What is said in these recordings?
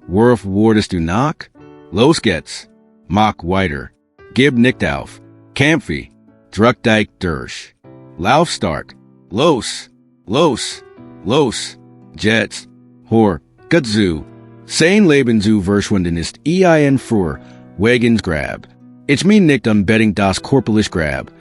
Worf wordest du nach? Los geht's. Mach weiter. Gib nicht auf. Kämpfe. Druck dich durch. Lauf stark. Los. Los. Los. Jets. Hor. Gut zu. Sein Leben zu verschwenden ist ein für Wagens Grab. Ich mein nicht unbedingt das korporliche Grab,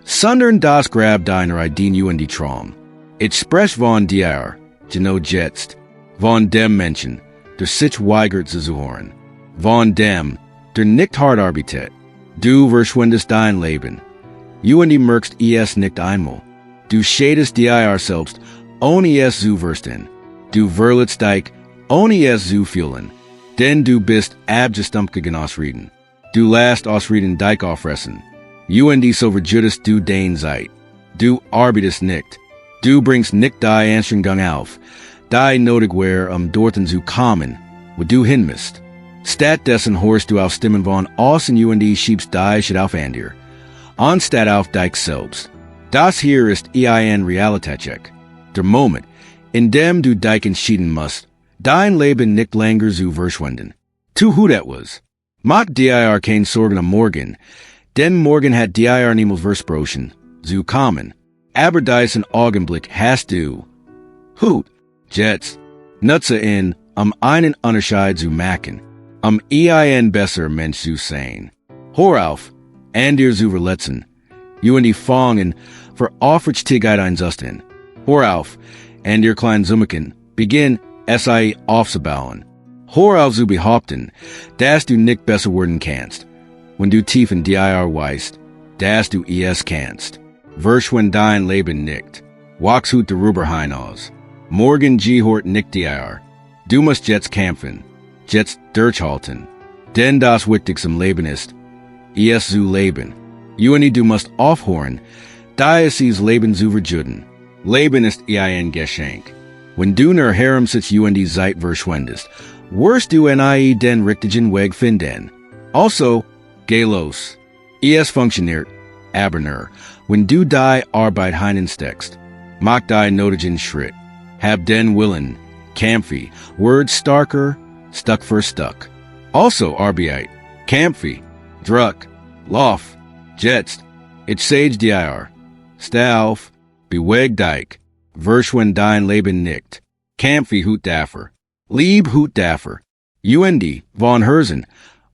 sondern das Grab deiner Ideen und die Traum. Ich sprech von dir, genau jetzt, von dem Menschen, der sich weigert zu hören, von dem, der nicht hart arbeitet. Du verschwendest dein Leben. Und die merkst es nicht einmal. Du schädest dir selbst, ohne es zu verstehen. Du verletzt dich, ohne es zu fühlen. Denn du bist abgestumpft ausreden. Du lässt ausreden dich auffressen. Und die so verjüdest du dein Zeit. Du arbeitest nicht. Du bringst nicht die Anstrengung auf, die nötig wäre, dorthin zu kommen, wo du hin musst. Stattdessen horst du auf Stimmen von außen und die schiebst die Shit auf andere, anstatt auf dich selbst. Das hier ist ein Realitätscheck. Der Moment, in dem du dich entschieden musst, dein Leben nicht länger zu verschwenden. Tu who that was. Mach dir kein Sorgen am Morgen, denn morgen hat dir niemals versprochen, zu kommen. Aber diesen Augenblick hast du. Hut, Jets, nutze in, einen Unterschied zu machen, ein besser Mensch zu sein. Hör auf, an dir zu verletzen, und die Fangen veraufrichtigkeit einzusten. Hör auf, an dir kleinen Summeken, beginn, SIE aufzubauen. Hör auf zu behaupten, dass du nicht besser werden kannst, wenn du tief in dir weißt, dass du es kannst. Verschwend dein Leben nicht. Wachshut darüber hinaus. Morgen gehört nicht dir. Du musst jetzt kämpfen, jetzt durchhalten. Denn das Wichtigste im Leben ist, es zu leben. Und du musst aufhören, dieses Leben zu verjuden. Leben ist ein Geschenk. Wenn du nur Herem sitzt und die Zeit verschwendest, wirst du den richtigen Weg finden. Also, geh los. Es funktioniert, aber nur, wenn du die Arbeit hineinsteckst. Mach die nötigen Schritt. Hab den Willen. Kämpfe. Word starker, Stück für Stück. Also Arbeit. Kämpfe. Druck. Lauf. Jetzt. Ich sage dir. Steh auf. Beweg dich. Verschwend dein Leben nicht. Kämpfe hut dafür. Lieb hut dafür. Und von Herzen.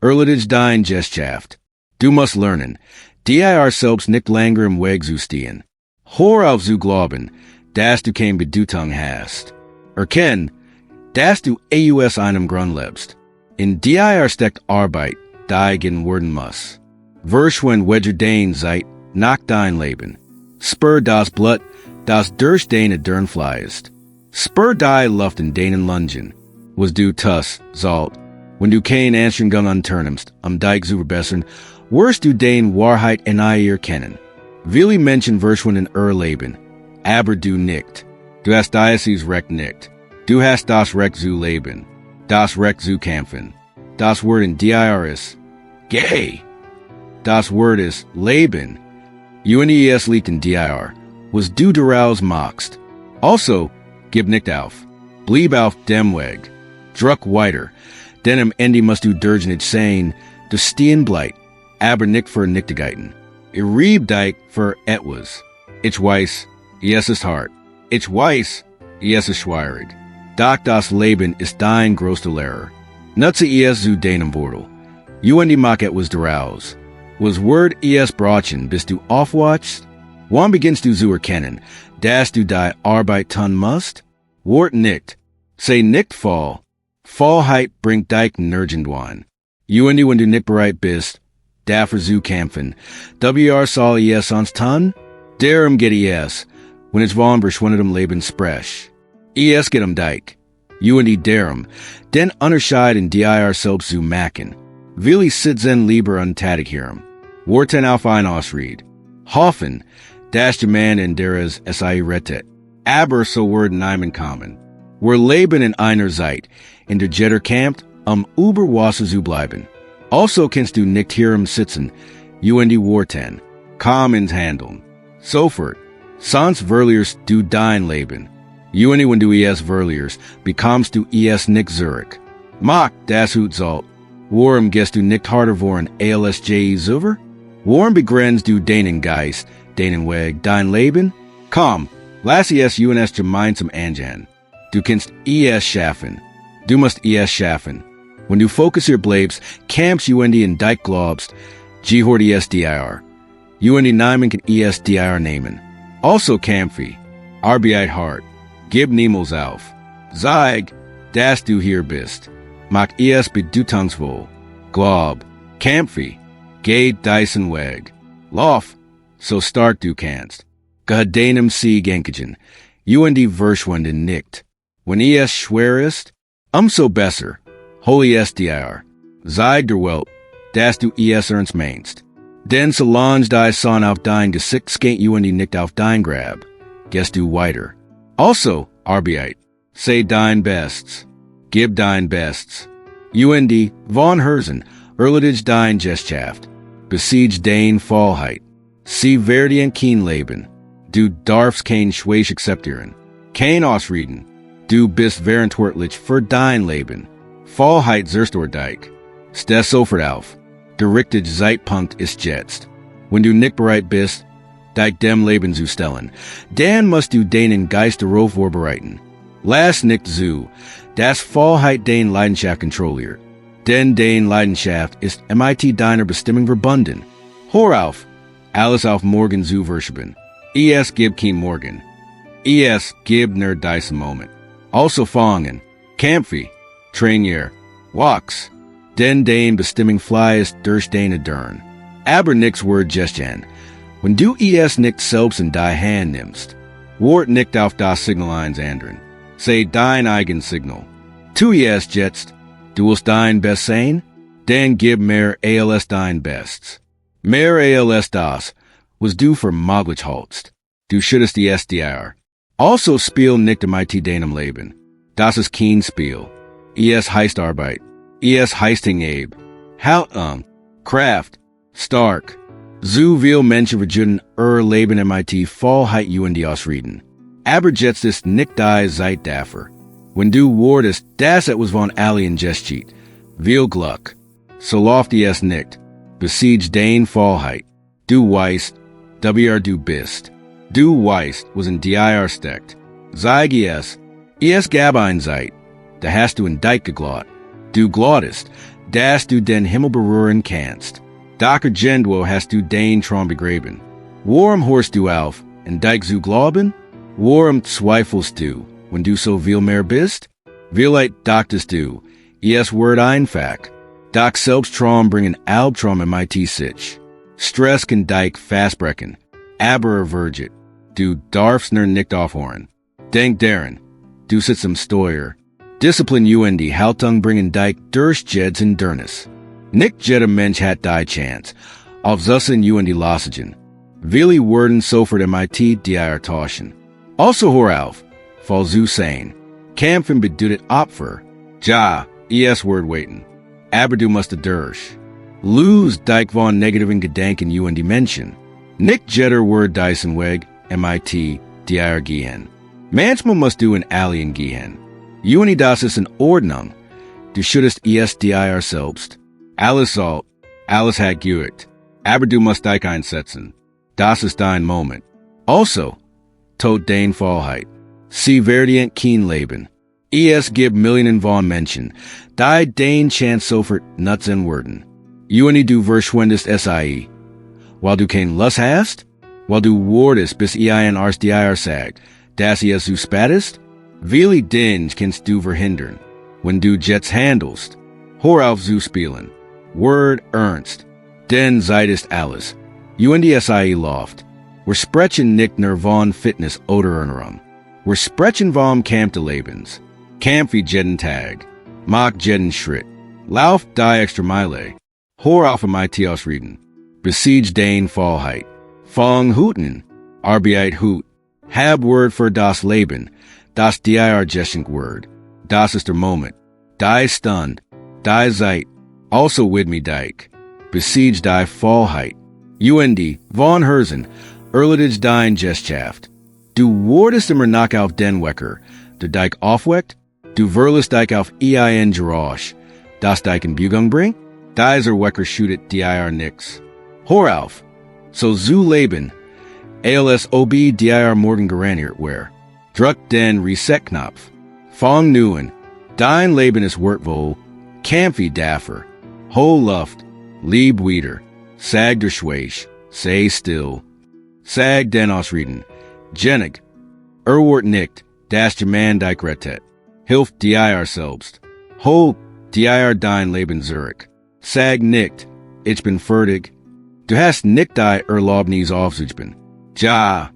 Erledigt dein Geschaft. Du musst lernen, dir selbst nicht länger im Weg zu stehen. Hör auf zu glauben, dass du keine Bedeutung hast. Erkenn, dass du aus einem Grund lebst. In dir steckt Arbeit, die gen werden muss. Verschwend weder dein Zeit nach dein Leben. Spür das Blut, das durch deine Dörn fließt. Spür die Luft in deinen Lungen. Was du tust, sollt, wenn du keine Anstrengung unternimmst, dich zu verbessern, wirst du den Wahrheit in ihr kennen. Viele Menschen verschwinden ihr Leben, aber du nicht. Du hast dieses Recht nicht. Du hast das Recht zu leben, das Recht zu kämpfen. Das Wort in dir ist gay. Das Wort ist Leben. Und es liegt in dir, was du daraus machst. Also, gib nicht auf. Bleib auf dem Weg. Druck weiter. Denn am Ende musst du durchschnitt sein, du stehen bleibt, aber nicht für Nichtigkeiten. Rieb dich für etwas. Ich weiß, es ist hart. Ich weiß, es ist schwierig. Doch das Leben ist dein größter Lehrer. Nutze es zu deinem Vorteil. Und mach etwas daraus. Was Wort es brauchen, bis du aufwachst? Wann beginnst du zu erkennen, dass du die Arbeit tun musst? Wort nicht. Sei nicht faul. Faulheit bringt dich nirgendwo an. Und wenn du nicht bereit bist, dafür zu kämpfen, soll es sonst tun? Darum geht es, wenn es von verschwindetem Leben spricht. Es geht dich. Und darum, den Unterschied in dir selbst zu machen. Viele sitzen lieber untätig hier. Worten auf ein Ausrede. Hoffen, dass der Mann in der es SIE rettet. Aber so werden niemand kommen. Wir leben in einer Zeit, in der jeder kämpft, über Wasser zu bleiben. Also kannst du nicht hier sitzen, und die Worten, komm ins Handeln. Sofort, sonst verlierst du dein Leben. UND wenn du es verlierst, bekommst du es nicht zurück. Mach das Hut Zalt. Warum gehst du nicht harder voran ALSJ Zuver? Warum begrenzt du deinen Geist, deinen Weg, dein Leben? Komm, lass es uns gemeinsam angehen. Du kannst es schaffen. Du musst es schaffen. Wenn du fokussiert bleibst, kämpfst UND in dein glaubst, JAHR die SDIR. UND Neiman kann SDIR nehmen. Also kämpfe, Arbeit hart, gib niemals auf. Zeig, dass du hier bist. Mach es bedeutungsvoll. Glaub, kämpfe, geh deinen Weg. Lauf, so stark du kannst. Gedenem sie Genkigen. UND verschwenden nicht. Wenn es schwer ist, umso besser. Holy SDIR. Zeig der Welt, dass du es ernst meinst. Denn solange die Sonne auf dein Gesicht scheint UND nicht auf dein Grab, gehst du weiter. Also, Arbeit. Sei dein Bestes. Gib dein Bestes. UND von Herzen, erledigt dein Geschaft. Besiege dein Faulheit. Sie werden kein Leben. Du darfst kein Schwäche akzeptieren. Kein Ausreden. Du bist verantwortlich für dein Leben. Faulheit zerstört dich. Steh sofort auf. Der richtige Zeitpunkt ist jetzt. Wenn du nicht bereit bist, dich dem Leben zu stellen, dann musst du deinen Geist darauf vorbereiten. Lass nicht zu, dass Faulheit deine Leidenschaft kontrolliert. Denn deine Leidenschaft ist mit deiner Bestimmung verbunden. Hör auf, alles auf morgen zu verschieben. Es gibt kein Morgen. Es gibt nur diesen Moment. Also fangen, kämpfe, trainier, walks. Denn dein Bestimmung flies durch deine Dörn. Aber nichts wird gestern. Wenn du es nicht selbst in die Hand nimmst, wird nicht auf das Signal eins ändern. Sei dein eigen Signal. Tu es jetzt. Du willst dein Best sein? Dann gib mehr als dein Bestes. Mehr als das, was du für möglich hältst. Du schüttest die SDIR. Also spiel nicht mit deinem Leben. Das ist kein Spiel. Es heißt Arbeit. Es heißt Hingeb. Haltung, Kraft, stark. So viel Menschen verjuden Leben mit Faulheit UND ausreden. Aber jetzt ist nicht die Zeit dafür. Wenn du wurdest, das etwas von allen geschieht. Viel Glück. So lauft es nicht. Besiege dein Faulheit. Du weißt, wer du bist. Du weißt, was in DIR steckt. Zeig es gab ein Zeit, da hast du in dich geglaubt. Du glaubtest, dass du den Himmel berühren kannst. Dr. Gendwo hast du den Traum begraben. Warum hörst du auf, in dich zu glauben? Warum zweifelst du, wenn du so viel mehr bist? Vielleicht dachtest du, es wird einfach. Doch Selbsttraum bringen Albtraum in mit sich. Stress kann dich fastbrechen, aber verget. Du darfst nur nicht aufhören. Denk daran, du sitzt am Steuer. Discipline UND Haltung bringen dich durch Jeds in Dernis. Nicht jeder Mensch hat die Chance, auf Zussen UND lassigen. Willi werden sofort mit dir tauschen. Also hör auf, fall zu sein. Kämpfen bedeutet Opfer. Ja, es wird waiten. Aber du musst durch. Lose dich von negativen Gedanken UND Menschen. Nicht jeder wird diesen Weg mit dir gehen. Manchmal musst du in Alien gehen. UND das ist in Ordnung. Du schüttest dir selbst. Alles salt, alles hat geübt. Aber du musst dich einsetzen. Das ist dein Moment. Also, tot dein Faulheit. Sie werden kein Leben. Es gibt Millionen von Menschen, die dein Chance sofort nutzen werden. UND du verschwendest SIE. Weil du kein Lust hast? Weil du wurdest bis ein dir sagt, dass es du spattest? Wie den kannst du verhindern, wenn du jetzt handelst? Hör auf zu spielen. Word ernst. Denn Zeit ist alles. UND SIE Loft. Wir sprechen nicht nur von Fitness oder Ernährung. Wir sprechen vom Kampf des Lebens. Kampf wie jeden Tag. Mach jeden Schritt. Lauf die extra Meile. Hör auf mit ausreden. Besiege dein Faulheit. Fang huten. Arbeit hut. Hab Word für das Leben. Das dir Word. Das ist der Moment. Die Stund. Die Zeit. Also widme dich. Besiege die Faulheit. UND von Herzen. Erledigt dein Geschaft. Du wordest immer knock auf den Wecker, der Dijk aufweckt, du wirlest Dijk auf ein Geräusch, das Dijk in Bewegung bringt, dieser Wecker shootet dir nix. Hör auf, so zu leben, als ob dir morgen geraniert wär. Druck den Reset-Knopf. Fang neuen, dein Leben ist wertvoll, kämpfe dafür, hol Luft, lieb wieder, sag der Schweich, sei still. Sag den Ausreden, Jenig, Wort nicht, das je man Dijk rettet. Hilf dir selbst. Hol dir dein Leben zurück. Sag nicht, ich bin fertig. Du hast nicht die Erlaubnis aufzuben. JAHR,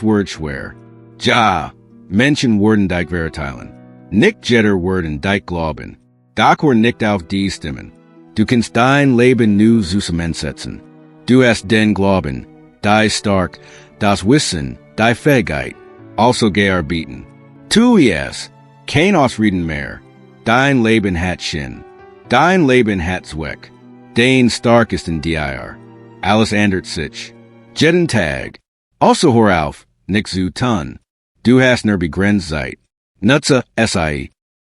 Word schwer. JAHR, Menschen worden Dijk verteilen. Nicht jeder worden Dijk glauben. D'accord nicht auf die Stimmen. Du kannst dein Leben nu zusammensetzen. Du hast den Glauben, die stark, das Wissen, die Fähigkeit, also gearbeitet. Tu es, kein Ausreden mehr. Dein Leben hat Sinn. Dein Leben hat Zweck. Dein stark ist in dir. Alles ändert sich. Jeden Tag. Also hör auf, nicht zu tun. Du hast nur begrenzt Zeit. Nutze SIE.